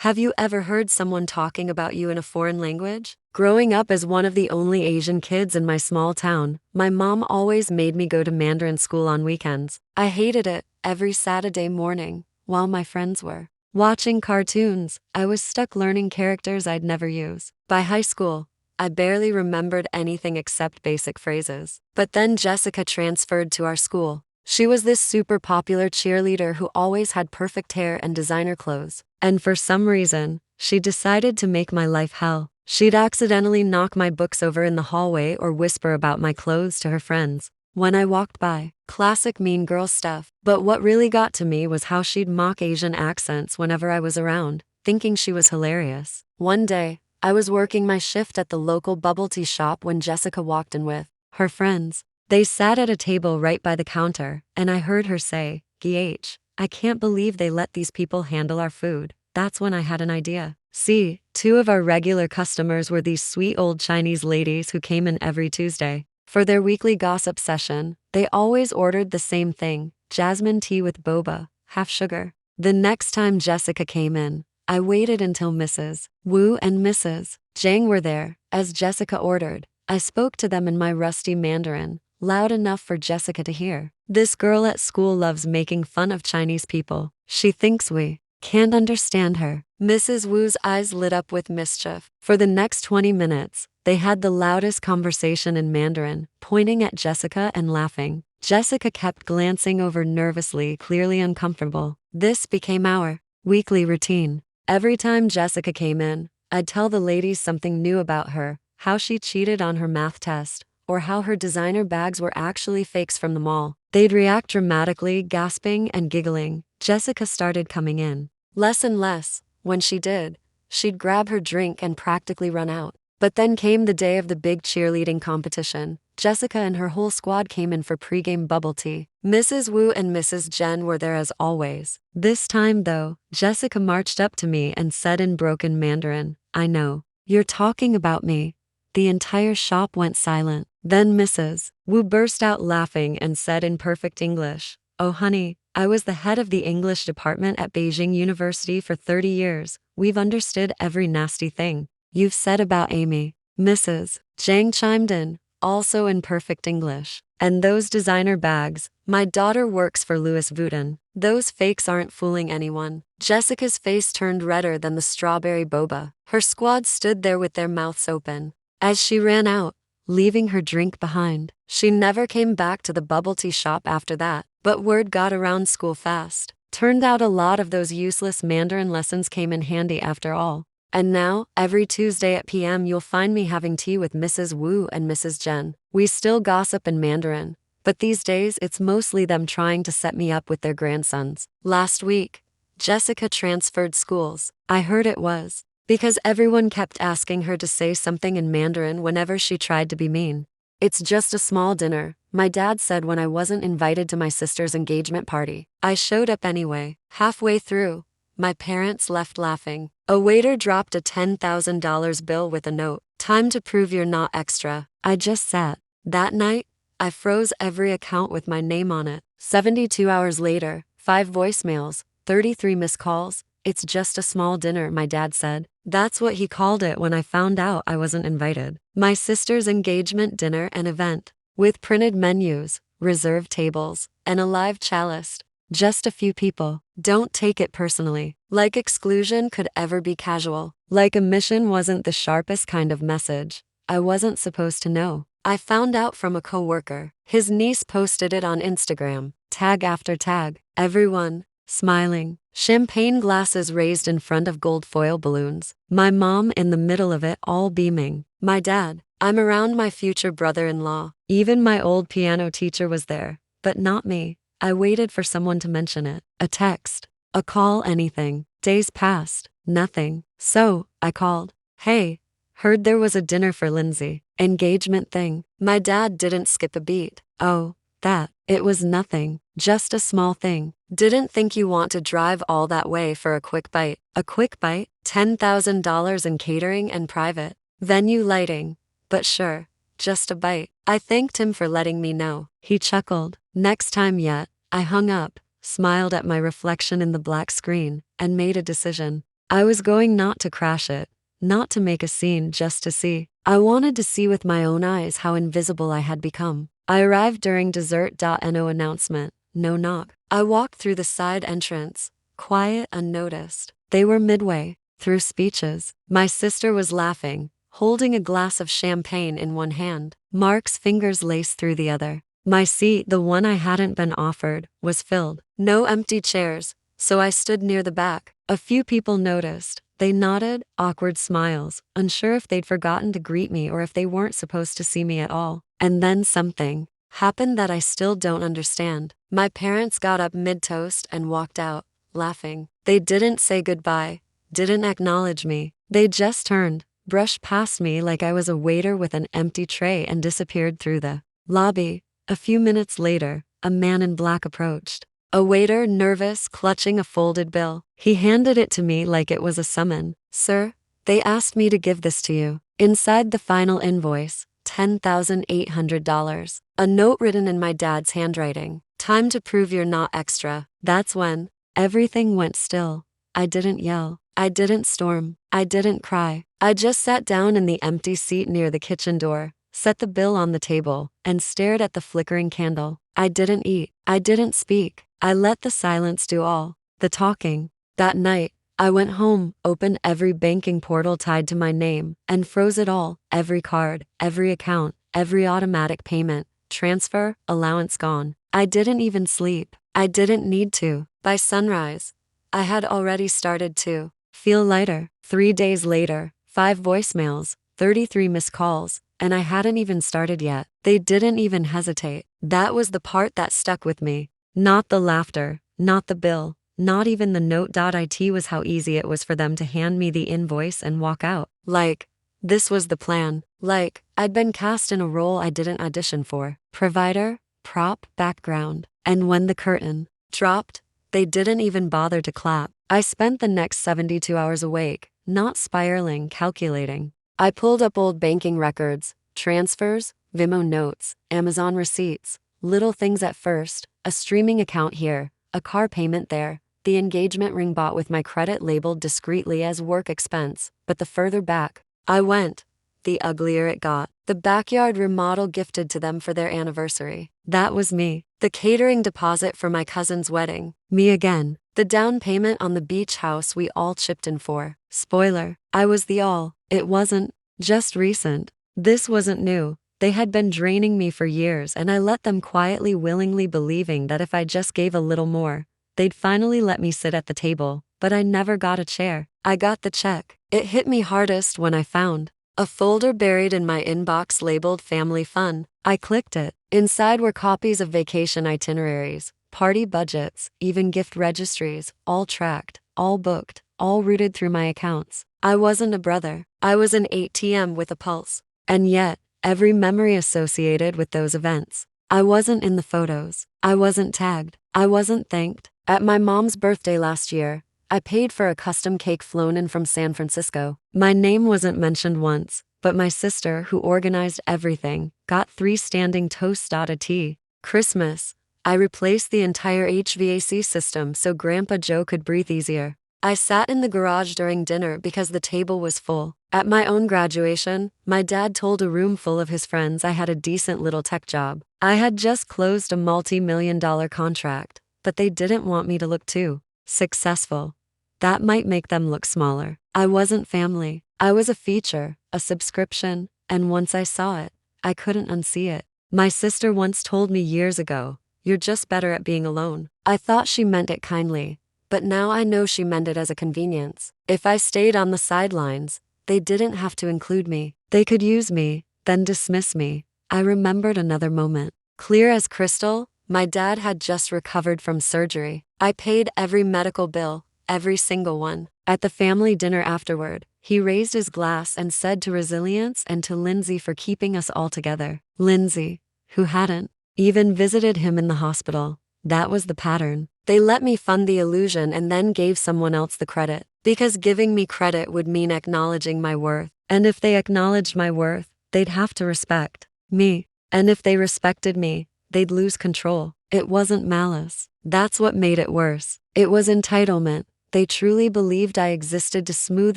Have you ever heard someone talking about you in a foreign language? Growing up as one of the only Asian kids in my small town, my mom always made me go to Mandarin school on weekends. I hated it every Saturday morning while my friends were watching cartoons. I was stuck learning characters I'd never use. By high school, I barely remembered anything except basic phrases. But then Jessica transferred to our school. She was this super popular cheerleader who always had perfect hair and designer clothes. And for some reason, she decided to make my life hell. She'd accidentally knock my books over in the hallway or whisper about my clothes to her friends when I walked by. Classic mean girl stuff. But what really got to me was how she'd mock Asian accents whenever I was around, thinking she was hilarious. One day, I was working my shift at the local bubble tea shop when Jessica walked in with her friends. They sat at a table right by the counter, and I heard her say, "Gh, I can't believe they let these people handle our food." That's when I had an idea. See, two of our regular customers were these sweet old Chinese ladies who came in every Tuesday. For their weekly gossip session, they always ordered the same thing, jasmine tea with boba, half sugar. The next time Jessica came in, I waited until Mrs. Wu and Mrs. Zhang were there, as Jessica ordered. I spoke to them in my rusty Mandarin, loud enough for Jessica to hear. "This girl at school loves making fun of Chinese people. She thinks we can't understand her." Mrs. Wu's eyes lit up with mischief. For the next 20 minutes, they had the loudest conversation in Mandarin, pointing at Jessica and laughing. Jessica kept glancing over nervously, clearly uncomfortable. This became our weekly routine. Every time Jessica came in, I'd tell the ladies something new about her, how she cheated on her math test, or how her designer bags were actually fakes from the mall. They'd react dramatically, gasping and giggling. Jessica started coming in less and less. When she did, she'd grab her drink and practically run out. But then came the day of the big cheerleading competition. Jessica and her whole squad came in for pregame bubble tea. Mrs. Wu and Mrs. Jen were there as always. This time, though, Jessica marched up to me and said in broken Mandarin, "I know you're talking about me." The entire shop went silent. Then Mrs. Wu burst out laughing and said in perfect English, "Oh honey, I was the head of the English department at Beijing University for 30 years. We've understood every nasty thing you've said about Amy." Mrs. Zhang chimed in, also in perfect English. "And those designer bags, my daughter works for Louis Vuitton. Those fakes aren't fooling anyone." Jessica's face turned redder than the strawberry boba. Her squad stood there with their mouths open as she ran out, leaving her drink behind. She never came back to the bubble tea shop after that, but word got around school fast. Turned out a lot of those useless Mandarin lessons came in handy after all. And now, every Tuesday at PM you'll find me having tea with Mrs. Wu and Mrs. Jen. We still gossip in Mandarin, but these days it's mostly them trying to set me up with their grandsons. Last week, Jessica transferred schools. I heard it was because everyone kept asking her to say something in Mandarin whenever she tried to be mean. "It's just a small dinner," my dad said when I wasn't invited to my sister's engagement party. I showed up anyway. Halfway through, my parents left laughing. A waiter dropped a $10,000 bill with a note. "Time to prove you're not extra." I just sat. That night, I froze every account with my name on it. 72 hours later, 5 voicemails, 33 missed calls. "It's just a small dinner," my dad said. That's what he called it when I found out I wasn't invited. My sister's engagement dinner and event, with printed menus, reserved tables, and a live cellist. Just a few people. Don't take it personally. Like exclusion could ever be casual. Like omission wasn't the sharpest kind of message. I wasn't supposed to know. I found out from a coworker. His niece posted it on Instagram, tag after tag. Everyone smiling. Champagne glasses raised in front of gold foil balloons. My mom in the middle of it, all beaming. My dad. I'm around my future brother-in-law. Even my old piano teacher was there, but not me. I waited for someone to mention it. A text, a call, anything. Days passed. Nothing. So, I called. "Hey, heard there was a dinner for Lindsay. Engagement thing." My dad didn't skip a beat. "Oh, that. It was nothing. Just a small thing. Didn't think you want to drive all that way for a quick bite." A quick bite? $10,000 in catering and private venue lighting. But sure, just a bite. I thanked him for letting me know. He chuckled. Next time yet, I hung up, smiled at my reflection in the black screen, and made a decision. I was going not to crash it, not to make a scene, just to see. I wanted to see with my own eyes how invisible I had become. I arrived during dessert.no announcement, no knock. I walked through the side entrance, quiet, unnoticed. They were midway through speeches. My sister was laughing, holding a glass of champagne in one hand, Mark's fingers laced through the other. My seat, the one I hadn't been offered, was filled. No empty chairs, so I stood near the back. A few people noticed. They nodded, awkward smiles, unsure if they'd forgotten to greet me or if they weren't supposed to see me at all. And then something happened that I still don't understand. My parents got up mid-toast and walked out, laughing. They didn't say goodbye, didn't acknowledge me. They just turned, brushed past me like I was a waiter with an empty tray and disappeared through the lobby. A few minutes later, a man in black approached. A waiter, nervous, clutching a folded bill. He handed it to me like it was a summon. "Sir, they asked me to give this to you." Inside the final invoice, $10,800. A note written in my dad's handwriting. "Time to prove you're not extra." That's when everything went still. I didn't yell. I didn't storm. I didn't cry. I just sat down in the empty seat near the kitchen door, set the bill on the table, and stared at the flickering candle. I didn't eat. I didn't speak. I let the silence do all the talking. That night, I went home, opened every banking portal tied to my name, and froze it all. Every card, every account, every automatic payment, transfer, allowance gone. I didn't even sleep. I didn't need to. By sunrise, I had already started to feel lighter. 3 days later, 5 voicemails, 33 missed calls, and I hadn't even started yet. They didn't even hesitate. That was the part that stuck with me. Not the laughter, not the bill, not even the note. It was how easy it was for them to hand me the invoice and walk out. Like, this was the plan. Like, I'd been cast in a role I didn't audition for. Provider, prop, background. And when the curtain dropped, they didn't even bother to clap. I spent the next 72 hours awake, not spiraling, calculating. I pulled up old banking records, transfers, Venmo notes, Amazon receipts, little things at first, a streaming account here, a car payment there, the engagement ring bought with my credit labeled discreetly as work expense. But the further back I went, the uglier it got. The backyard remodel gifted to them for their anniversary. That was me. The catering deposit for my cousin's wedding. Me again. The down payment on the beach house we all chipped in for. Spoiler, I was the all. It wasn't just recent. This wasn't new. They had been draining me for years, and I let them quietly, willingly, believing that if I just gave a little more, they'd finally let me sit at the table. But I never got a chair. I got the check. It hit me hardest when I found a folder buried in my inbox labeled Family Fun. I clicked it. Inside were copies of vacation itineraries, party budgets, even gift registries, all tracked, all booked, all routed through my accounts. I wasn't a brother. I was an ATM with a pulse. And yet, every memory associated with those events. I wasn't in the photos. I wasn't tagged. I wasn't thanked. At my mom's birthday last year, I paid for a custom cake flown in from San Francisco. My name wasn't mentioned once, but my sister, who organized everything, got 3 standing toasts. A tea. Christmas, I replaced the entire HVAC system so Grandpa Joe could breathe easier. I sat in the garage during dinner because the table was full. At my own graduation, my dad told a room full of his friends I had a decent little tech job. I had just closed a multi-million-dollar contract, but they didn't want me to look too successful. That might make them look smaller. I wasn't family. I was a feature, a subscription, and once I saw it, I couldn't unsee it. My sister once told me years ago, "You're just better at being alone." I thought she meant it kindly, but now I know she meant it as a convenience. If I stayed on the sidelines, they didn't have to include me. They could use me, then dismiss me. I remembered another moment. Clear as crystal, my dad had just recovered from surgery. I paid every medical bill, every single one. At the family dinner afterward, he raised his glass and said to resilience and to Lindsay for keeping us all together. Lindsay, who hadn't even visited him in the hospital. That was the pattern. They let me fund the illusion and then gave someone else the credit. Because giving me credit would mean acknowledging my worth. And if they acknowledged my worth, they'd have to respect me. And if they respected me, they'd lose control. It wasn't malice. That's what made it worse. It was entitlement. They truly believed I existed to smooth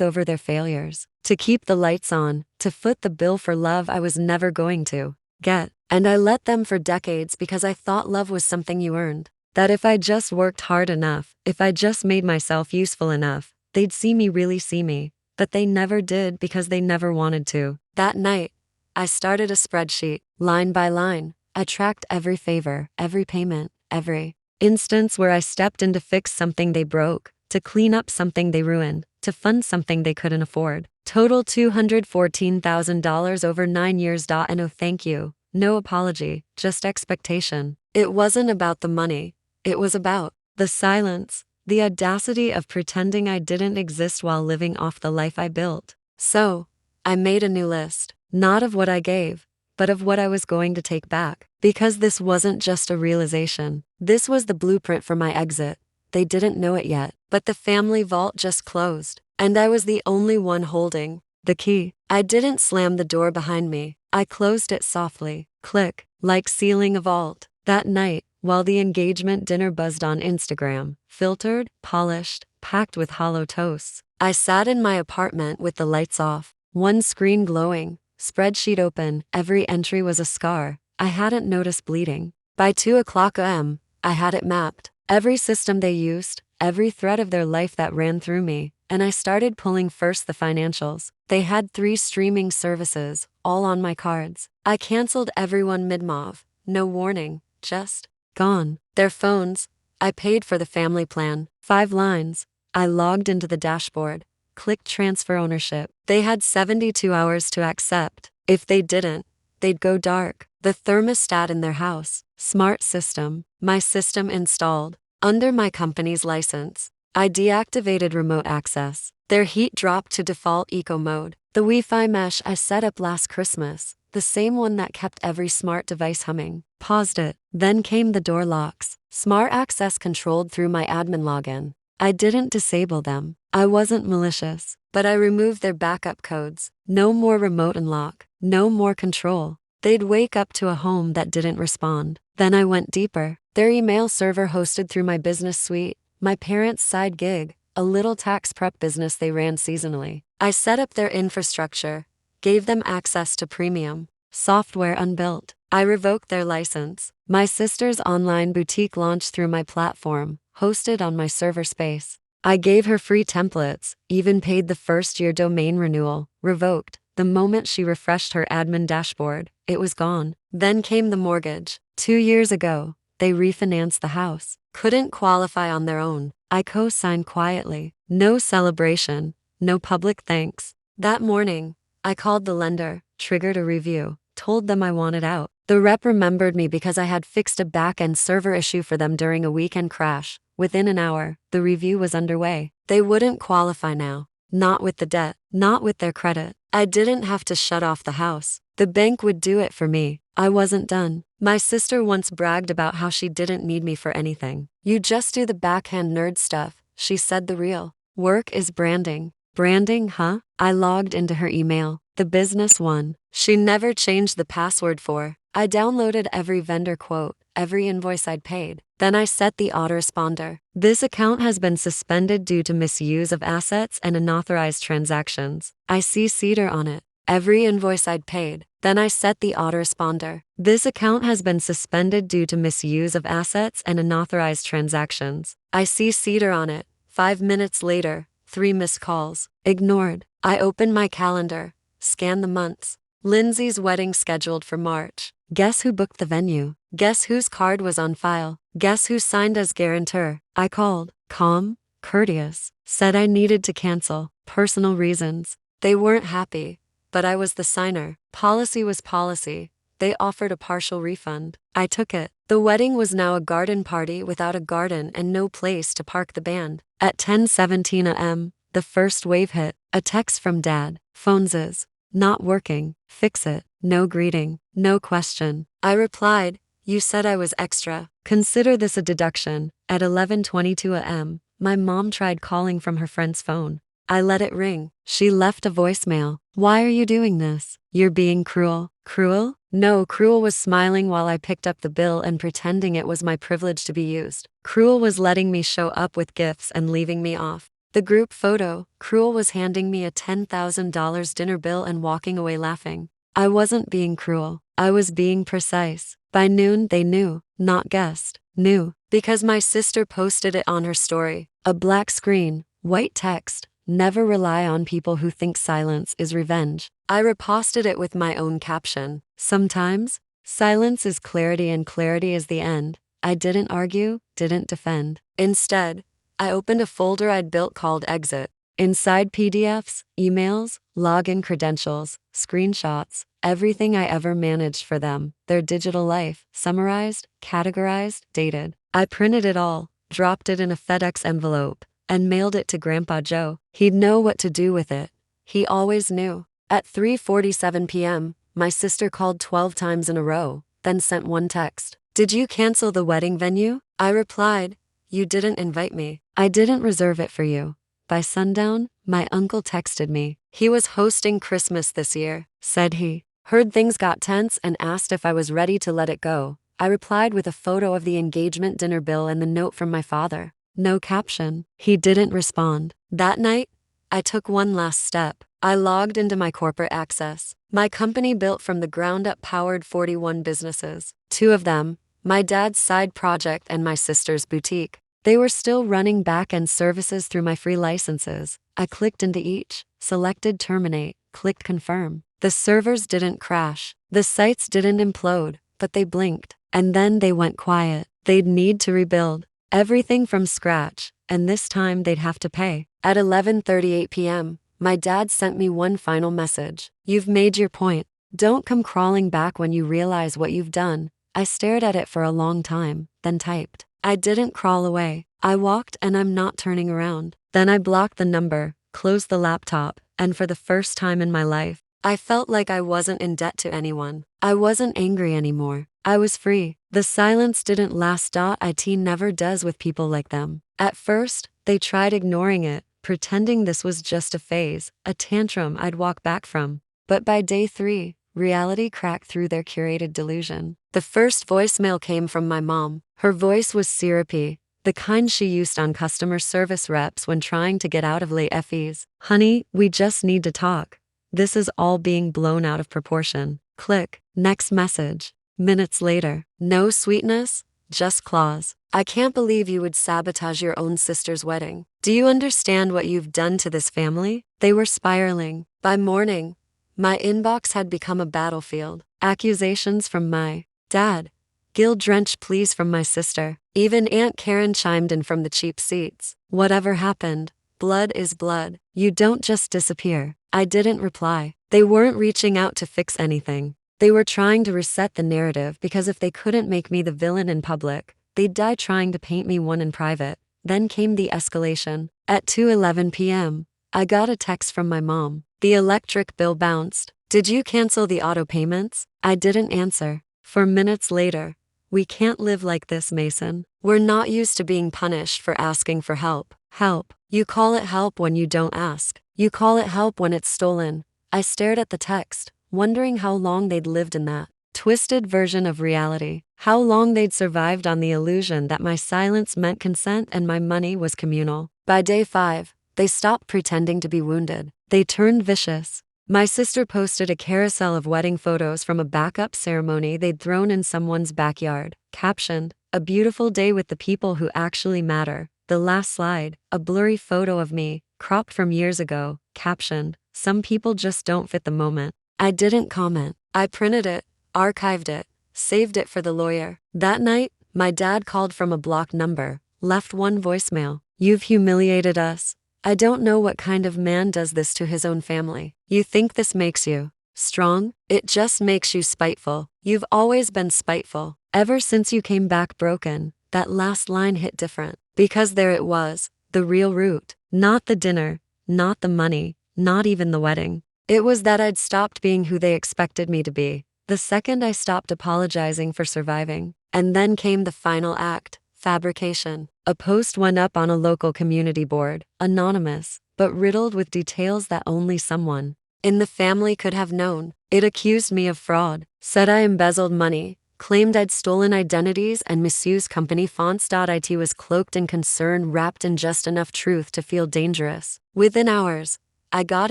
over their failures, to keep the lights on, to foot the bill for love I was never going to get. And I let them for decades because I thought love was something you earned. That if I just worked hard enough, if I just made myself useful enough, they'd see me really see me. But they never did because they never wanted to. That night, I started a spreadsheet, line by line. I tracked every favor, every payment, every instance where I stepped in to fix something they broke, to clean up something they ruined, to fund something they couldn't afford. Total $214,000 over 9 years. And no thank you, no apology, just expectation. It wasn't about the money. It was about the silence, the audacity of pretending I didn't exist while living off the life I built. So, I made a new list, not of what I gave, but of what I was going to take back. Because this wasn't just a realization. This was the blueprint for my exit. They didn't know it yet, but the family vault just closed, and I was the only one holding the key. I didn't slam the door behind me. I closed it softly, click, like sealing a vault. That night, while the engagement dinner buzzed on Instagram, filtered, polished, packed with hollow toasts, I sat in my apartment with the lights off, one screen glowing, spreadsheet open, every entry was a scar I hadn't noticed bleeding. By 2 a.m., I had it mapped, every system they used, every thread of their life that ran through me, and I started pulling first the financials. They had 3 streaming services, all on my cards. I canceled everyone mid-move, no warning, just gone. Their phones, I paid for the family plan, 5 lines. I logged into the dashboard, clicked transfer ownership. They had 72 hours to accept. If they didn't, they'd go dark. The thermostat in their house, smart system, my system installed, under my company's license. I deactivated remote access. Their heat dropped to default eco mode. The Wi-Fi mesh I set up last Christmas, the same one that kept every smart device humming, paused it. Then came the door locks, smart access controlled through my admin login. I didn't disable them. I wasn't malicious, but I removed their backup codes. No more remote unlock, no more control. They'd wake up to a home that didn't respond. Then I went deeper. Their email server hosted through my business suite, my parents' side gig, a little tax prep business they ran seasonally. I set up their infrastructure, gave them access to premium software unbuilt. I revoked their license. My sister's online boutique launched through my platform, hosted on my server space. I gave her free templates, even paid the first-year domain renewal, revoked. The moment she refreshed her admin dashboard, it was gone. Then came the mortgage. 2 years ago, they refinanced the house. Couldn't qualify on their own. I co-signed quietly. No celebration, no public thanks. That morning, I called the lender, triggered a review, told them I wanted out. The rep remembered me because I had fixed a back-end server issue for them during a weekend crash. Within an hour, the review was underway. They wouldn't qualify now. Not with the debt, not with their credit. I didn't have to shut off the house. The bank would do it for me. I wasn't done. My sister once bragged about how she didn't need me for anything. You just do the backhand nerd stuff, she said. The real work is branding. Branding, huh? I logged into her email, the business one. She never changed the password for. I downloaded every vendor quote, every invoice I'd paid. Then I set the autoresponder. This account has been suspended due to misuse of assets and unauthorized transactions. I CC'd her on it. Every invoice I'd paid. Then I set the autoresponder. This account has been suspended due to misuse of assets and unauthorized transactions. I CC'd her on it. 5 minutes later, 3 missed calls. Ignored. I opened my calendar. Scanned the months. Lindsay's wedding scheduled for March. Guess who booked the venue? Guess whose card was on file? Guess who signed as guarantor? I called. Calm, courteous. Said I needed to cancel. Personal reasons. They weren't happy, but I was the signer. Policy was policy. They offered a partial refund. I took it. The wedding was now a garden party without a garden and no place to park the band. At 10:17 a.m., the first wave hit. A text from Dad. Phones is not working. Fix it. No greeting. No question. I replied, you said I was extra. Consider this a deduction. At 11:22 a.m., my mom tried calling from her friend's phone. I let it ring. She left a voicemail. Why are you doing this? You're being cruel. Cruel? No, Cruel was smiling while I picked up the bill and pretending it was my privilege to be used. Cruel was letting me show up with gifts and leaving me off. The group photo, Cruel was handing me a $10,000 dinner bill and walking away laughing. I wasn't being cruel. I was being precise. By noon, they knew, not guessed. Knew, because my sister posted it on her story. A black screen, white text. Never rely on people who think silence is revenge. I reposted it with my own caption. Sometimes, silence is clarity and clarity is the end. I didn't argue, didn't defend. Instead, I opened a folder I'd built called Exit. Inside PDFs, emails, login credentials, screenshots, everything I ever managed for them, their digital life, summarized, categorized, dated. I printed it all, dropped it in a FedEx envelope, and mailed it to Grandpa Joe. He'd know what to do with it. He always knew. At 3:47 p.m., my sister called 12 times in a row, then sent one text. Did you cancel the wedding venue? I replied, you didn't invite me. I didn't reserve it for you. By sundown, my uncle texted me. He was hosting Christmas this year, said he. Heard things got tense and asked if I was ready to let it go. I replied with a photo of the engagement dinner bill and the note from my father. No caption. He didn't respond. That night, I took one last step. I logged into my corporate access. My company built from the ground up powered 41 businesses. 2 of them, my dad's side project and my sister's boutique. They were still running back-end services through my free licenses. I clicked into each, selected terminate, clicked confirm. The servers didn't crash. The sites didn't implode, but they blinked. And then they went quiet. They'd need to rebuild everything from scratch, and this time they'd have to pay. At 11:38 p.m., my dad sent me one final message. You've made your point. Don't come crawling back when you realize what you've done. I stared at it for a long time, then typed. I didn't crawl away. I walked and I'm not turning around. Then I blocked the number, closed the laptop, and for the first time in my life, I felt like I wasn't in debt to anyone. I wasn't angry anymore. I was free. The silence didn't last. It never does with people like them. At first, they tried ignoring it, pretending this was just a phase, a tantrum I'd walk back from. But by day 3, reality cracked through their curated delusion. The first voicemail came from my mom. Her voice was syrupy, the kind she used on customer service reps when trying to get out of late fees. Honey, we just need to talk. This is all being blown out of proportion. Click. Next message. Minutes later. No sweetness, just claws. I can't believe you would sabotage your own sister's wedding. Do you understand what you've done to this family? They were spiraling. By morning, my inbox had become a battlefield. Accusations from my dad. Guilt-drenched pleas from my sister. Even Aunt Karen chimed in from the cheap seats. Whatever happened, blood is blood. You don't just disappear. I didn't reply. They weren't reaching out to fix anything. They were trying to reset the narrative because if they couldn't make me the villain in public, they'd die trying to paint me one in private. Then came the escalation. At 2:11 p.m., I got a text from my mom. The electric bill bounced. Did you cancel the auto payments? I didn't answer. For minutes later, we can't live like this, Mason. We're not used to being punished for asking for help. Help. You call it help when you don't ask. You call it help when it's stolen. I stared at the text, wondering how long they'd lived in that twisted version of reality. How long they'd survived on the illusion that my silence meant consent and my money was communal. By day 5, they stopped pretending to be wounded. They turned vicious. My sister posted a carousel of wedding photos from a backup ceremony they'd thrown in someone's backyard, captioned, "A beautiful day with the people who actually matter." The last slide, a blurry photo of me, cropped from years ago, captioned, "Some people just don't fit the moment." I didn't comment. I printed it, archived it, saved it for the lawyer. That night, my dad called from a blocked number, left one voicemail. You've humiliated us. I don't know what kind of man does this to his own family. You think this makes you strong? It just makes you spiteful. You've always been spiteful. Ever since you came back broken, that last line hit different. Because there it was, the real root. Not the dinner, not the money, not even the wedding. It was that I'd stopped being who they expected me to be. The second I stopped apologizing for surviving. And then came the final act, fabrication. A post went up on a local community board, anonymous, but riddled with details that only someone in the family could have known. It accused me of fraud, said I embezzled money, claimed I'd stolen identities and misused company fonts. It was cloaked in concern, wrapped in just enough truth to feel dangerous. Within hours, I got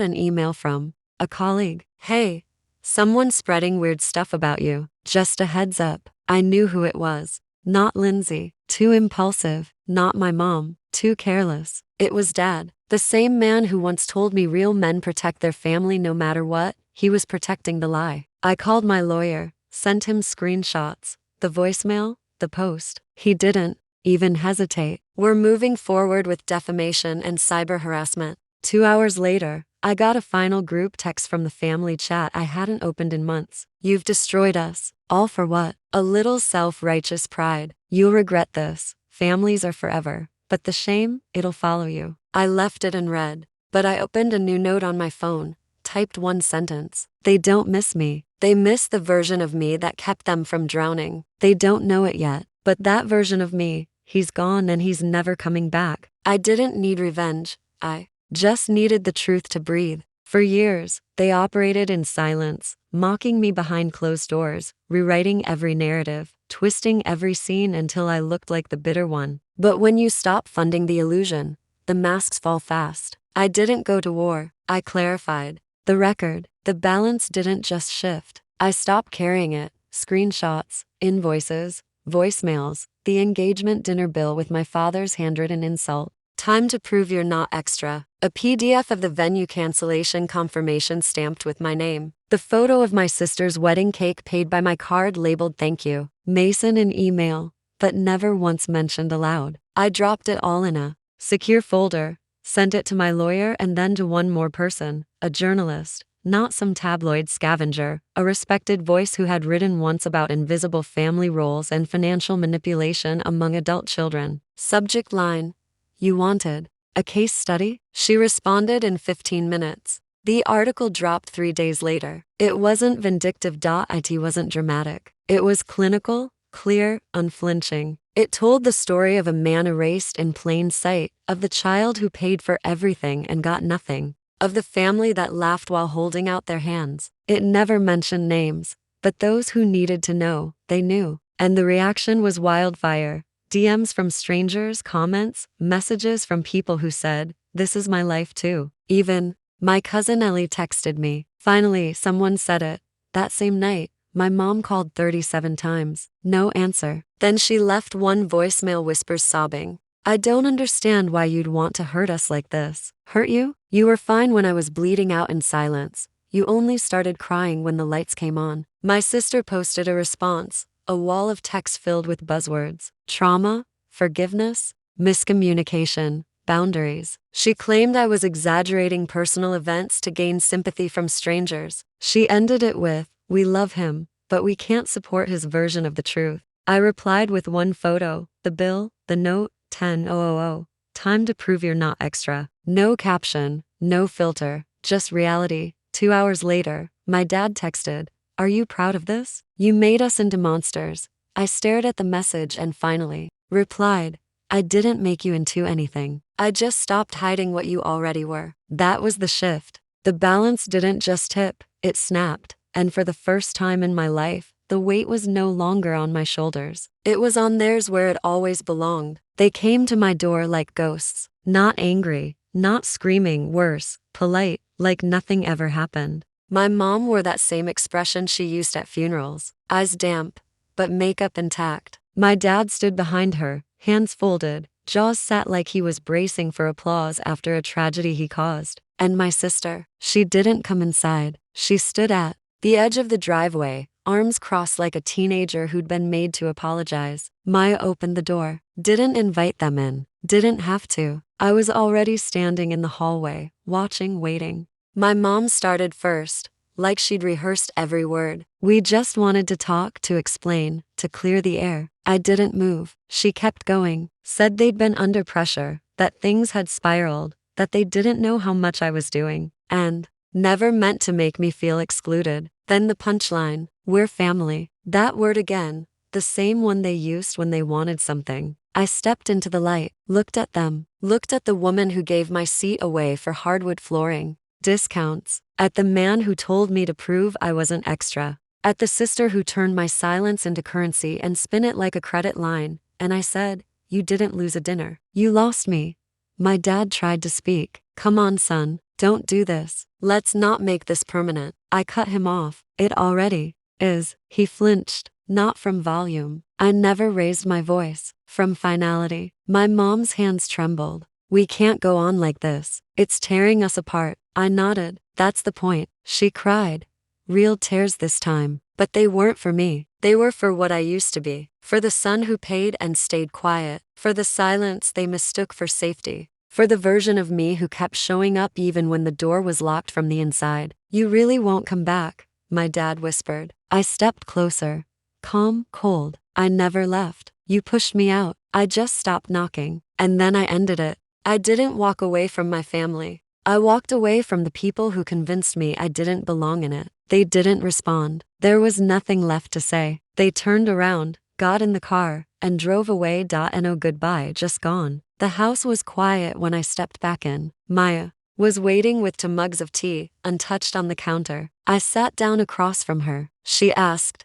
an email from a colleague. Hey, someone's spreading weird stuff about you. Just a heads up. I knew who it was. Not Lindsay. Too impulsive. Not my mom. Too careless. It was Dad. The same man who once told me real men protect their family no matter what. He was protecting the lie. I called my lawyer, sent him screenshots, the voicemail, the post. He didn't even hesitate. We're moving forward with defamation and cyber harassment. 2 hours later, I got a final group text from the family chat I hadn't opened in months. You've destroyed us. All for what? A little self-righteous pride. You'll regret this. Families are forever. But the shame, it'll follow you. I left it and read. But I opened a new note on my phone, typed one sentence. They don't miss me. They miss the version of me that kept them from drowning. They don't know it yet, but that version of me, he's gone and he's never coming back. I didn't need revenge. I just needed the truth to breathe. For years, they operated in silence, mocking me behind closed doors, rewriting every narrative, twisting every scene until I looked like the bitter one. But when you stop funding the illusion, the masks fall fast. I didn't go to war. I clarified. The record, the balance didn't just shift. I stopped carrying it. Screenshots, invoices, voicemails, the engagement dinner bill with my father's handwritten insult. Time to prove you're not extra. A PDF of the venue cancellation confirmation stamped with my name. The photo of my sister's wedding cake paid by my card labeled thank you. Mason in email, but never once mentioned aloud. I dropped it all in a secure folder, sent it to my lawyer and then to one more person, a journalist, not some tabloid scavenger, a respected voice who had written once about invisible family roles and financial manipulation among adult children. Subject line: You wanted a case study? She responded in 15 minutes. The article dropped 3 days later. It wasn't vindictive. It wasn't dramatic. It was clinical, clear, unflinching. It told the story of a man erased in plain sight, of the child who paid for everything and got nothing, of the family that laughed while holding out their hands. It never mentioned names, but those who needed to know, they knew. And the reaction was wildfire. DMs from strangers, comments, messages from people who said, "This is my life too." Even my cousin Ellie texted me. Finally, someone said it. That same night, my mom called 37 times. No answer. Then she left one voicemail, whispers sobbing. I don't understand why you'd want to hurt us like this. Hurt you? You were fine when I was bleeding out in silence. You only started crying when the lights came on. My sister posted a response, a wall of text filled with buzzwords. Trauma, forgiveness, miscommunication, boundaries. She claimed I was exaggerating personal events to gain sympathy from strangers. She ended it with, "We love him, but we can't support his version of the truth." I replied with one photo, the bill, the note, 10,000. Time to prove you're not extra. No caption, no filter, just reality. 2 hours later, my dad texted, "Are you proud of this? You made us into monsters." I stared at the message and finally replied, "I didn't make you into anything. I just stopped hiding what you already were." That was the shift. The balance didn't just tip, it snapped. And for the first time in my life, the weight was no longer on my shoulders. It was on theirs, where it always belonged. They came to my door like ghosts. Not angry, not screaming, worse, polite, like nothing ever happened. My mom wore that same expression she used at funerals, eyes damp, but makeup intact. My dad stood behind her, hands folded, jaws set like he was bracing for applause after a tragedy he caused. And my sister, she didn't come inside. She stood at the edge of the driveway, arms crossed like a teenager who'd been made to apologize. Maya opened the door, didn't invite them in, didn't have to. I was already standing in the hallway, watching, waiting. My mom started first, like she'd rehearsed every word. We just wanted to talk, to explain, to clear the air. I didn't move. She kept going, said they'd been under pressure, that things had spiraled, that they didn't know how much I was doing, and never meant to make me feel excluded. Then the punchline, "We're family." That word again, the same one they used when they wanted something. I stepped into the light, looked at them, looked at the woman who gave my seat away for hardwood flooring, discounts, at the man who told me to prove I wasn't extra, at the sister who turned my silence into currency and spin it like a credit line, and I said, "You didn't lose a dinner. You lost me." My dad tried to speak. "Come on, son, don't do this. Let's not make this permanent." I cut him off. "It already is." He flinched, not from volume. I never raised my voice. From finality. My mom's hands trembled. "We can't go on like this. It's tearing us apart." I nodded. "That's the point." She cried. "Real tears this time." But they weren't for me. They were for what I used to be. For the son who paid and stayed quiet. For the silence they mistook for safety. For the version of me who kept showing up even when the door was locked from the inside. "You really won't come back," my dad whispered. I stepped closer. Calm, cold. "I never left. You pushed me out. I just stopped knocking. And then I ended it." I didn't walk away from my family. I walked away from the people who convinced me I didn't belong in it. They didn't respond. There was nothing left to say. They turned around, got in the car, and drove away. No goodbye, just gone. The house was quiet when I stepped back in. Maya was waiting with 2 mugs of tea, untouched on the counter. I sat down across from her. She asked,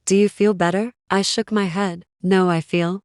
"Do you feel better?" I shook my head. "No, I feel